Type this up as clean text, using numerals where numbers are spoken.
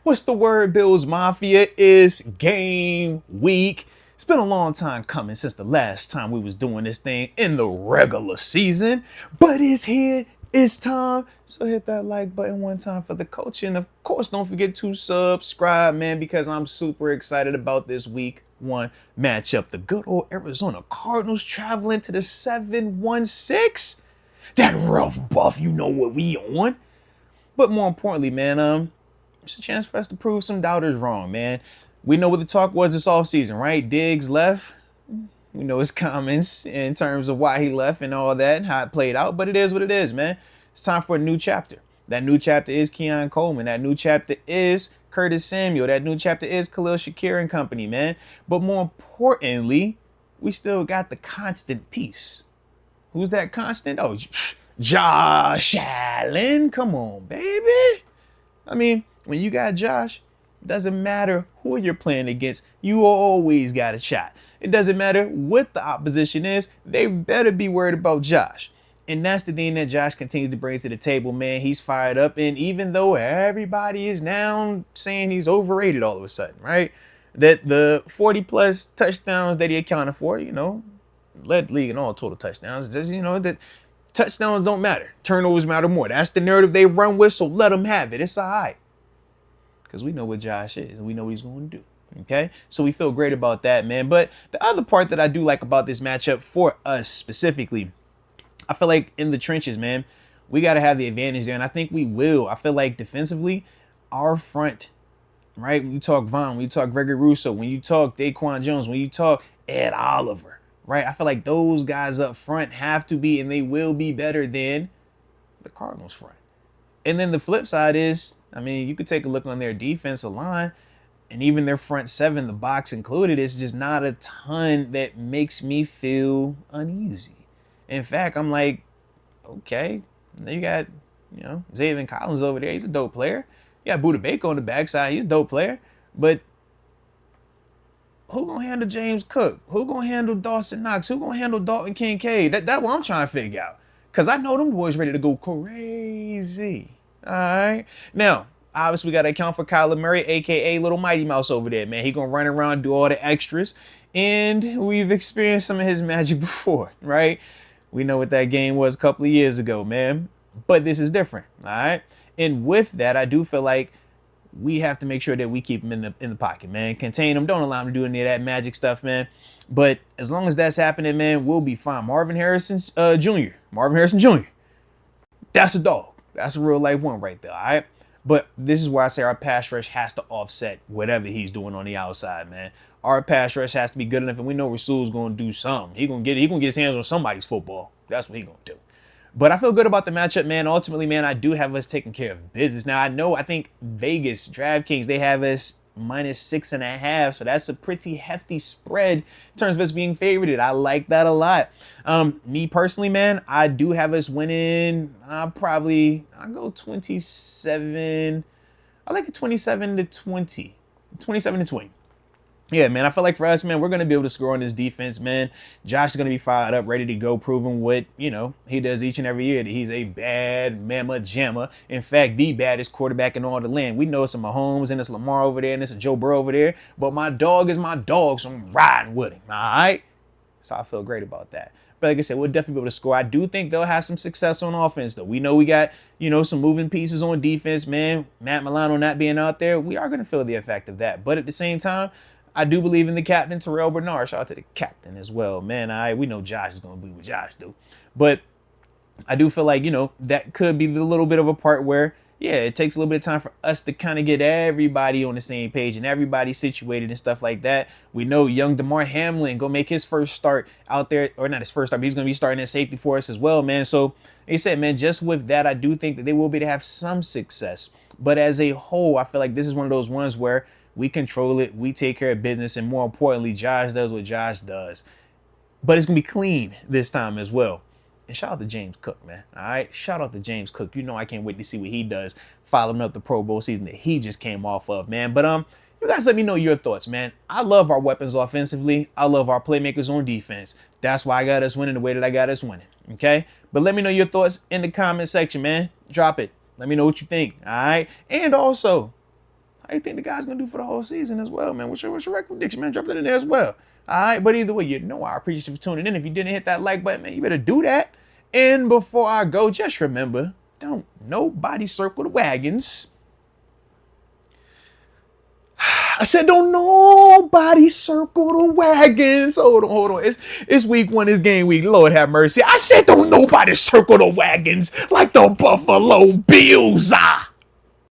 What's the word, Bills Mafia? Is game week. It's been a long time coming since the last time we was doing this thing in the regular season, but it's here. It's time. So hit that like button one time for the coach. And of course, don't forget to subscribe, man, because I'm super excited about this week one matchup. The good old Arizona Cardinals traveling to the 7-1-6. That rough buff, you know what we on. But more importantly, man, it's a chance for us to prove some doubters wrong, man. We know what the talk was this offseason, right? Diggs left. We know his comments in terms of why he left and all that and how it played out, but it is what it is, man. It's time for a new chapter. That new chapter is Keon Coleman. That new chapter is Curtis Samuel. That new chapter is Khalil Shakir and company, man. But more importantly, we still got the constant piece. Who's that constant? Oh, Josh Allen. Come on, baby. I mean, when you got Josh, it doesn't matter who you're playing against. You always got a shot. It doesn't matter what the opposition is. They better be worried about Josh. And that's the thing that Josh continues to bring to the table, man. He's fired up. And even though everybody is now saying he's overrated all of a sudden, right? That the 40-plus touchdowns that he accounted for, led the league in all total touchdowns. Just, that touchdowns don't matter. Turnovers matter more. That's the narrative they run with, so let them have it. It's all right. Because we know what Josh is, and we know what he's going to do. Okay? So we feel great about that, man. But the other part that I do like about this matchup for us specifically, I feel like in the trenches, man, we got to have the advantage there, and I think we will. I feel like defensively, our front, right? When you talk Vaughn, when you talk Gregory Rousseau, when you talk Daquan Jones, when you talk Ed Oliver, right? I feel like those guys up front have to be, and they will be better than the Cardinals front. And then the flip side is, you could take a look on their defensive line and even their front seven, the box included, it's just not a ton that makes me feel uneasy. In fact, I'm like, okay, you got, Zaven Collins over there. He's a dope player. You got Budda Baker on the backside. He's a dope player. But who gonna handle James Cook? Who gonna handle Dawson Knox? Who gonna handle Dalton Kincaid? That's what I'm trying to figure out. Because I know them boys ready to go crazy. All right. Now, obviously, we got to account for Kyler Murray, a.k.a. Little Mighty Mouse over there, man. He going to run around, do all the extras. And we've experienced some of his magic before, right? We know what that game was a couple of years ago, man. But this is different, all right? And with that, I do feel like we have to make sure that we keep him in the pocket, man. Contain him. Don't allow him to do any of that magic stuff, man. But as long as that's happening, man, we'll be fine. Marvin Harrison Jr. That's a dog. That's a real life one right there, all right? But this is where I say our pass rush has to offset whatever he's doing on the outside, man. Our pass rush has to be good enough, and we know Rasul's going to do something. He gonna get his hands on somebody's football. That's what he going to do. But I feel good about the matchup, man. Ultimately, man, I do have us taking care of business. Now, I think Vegas, DraftKings, they have us -6.5. So that's a pretty hefty spread in terms of us being favorited. I like that a lot. Me personally, man, I do have us winning. I'll go 27. I like it 27-20. 27-20. Yeah, man, I feel like for us, man, we're going to be able to score on this defense, man. Josh is going to be fired up, ready to go, proving what, he does each and every year, that he's a bad mamma jamma. In fact, the baddest quarterback in all the land. We know it's a Mahomes and it's Lamar over there and it's a Joe Burrow over there, but my dog is my dog, so I'm riding with him, all right? So I feel great about that. But like I said, we'll definitely be able to score. I do think they'll have some success on offense, though. We know we got, some moving pieces on defense, man. Matt Milano not being out there, we are going to feel the effect of that. But at the same time, I do believe in the captain, Terrell Bernard. Shout out to the captain as well, man. We know Josh is going to be what Josh do. But I do feel like, that could be the little bit of a part where, yeah, it takes a little bit of time for us to kind of get everybody on the same page and everybody situated and stuff like that. We know young DeMar Hamlin going to make his first start out there, or not his first start, but he's going to be starting at safety for us as well, man. So, like I said, man, just with that, I do think that they will be to have some success. But as a whole, I feel like this is one of those ones where we control it, we take care of business, and more importantly, Josh does what Josh does. But it's going to be clean this time as well. And shout out to James Cook, man. All right? Shout out to James Cook. I can't wait to see what he does following up the Pro Bowl season that he just came off of, man. But you guys let me know your thoughts, man. I love our weapons offensively. I love our playmakers on defense. That's why I got us winning the way that I got us winning, okay? But let me know your thoughts in the comment section, man. Drop it. Let me know what you think, all right? And also, How you think the guy's gonna do for the whole season as well, man? What's your record prediction, man? Drop that in there as well. All right, but either way, you know I appreciate you for tuning in. If you didn't hit that like button, man, you better do that. And before I go, just remember, don't nobody circle the wagons. I said, don't nobody circle the wagons. Hold on. It's week one, it's game week. Lord have mercy. I said, don't nobody circle the wagons like the Buffalo Bills.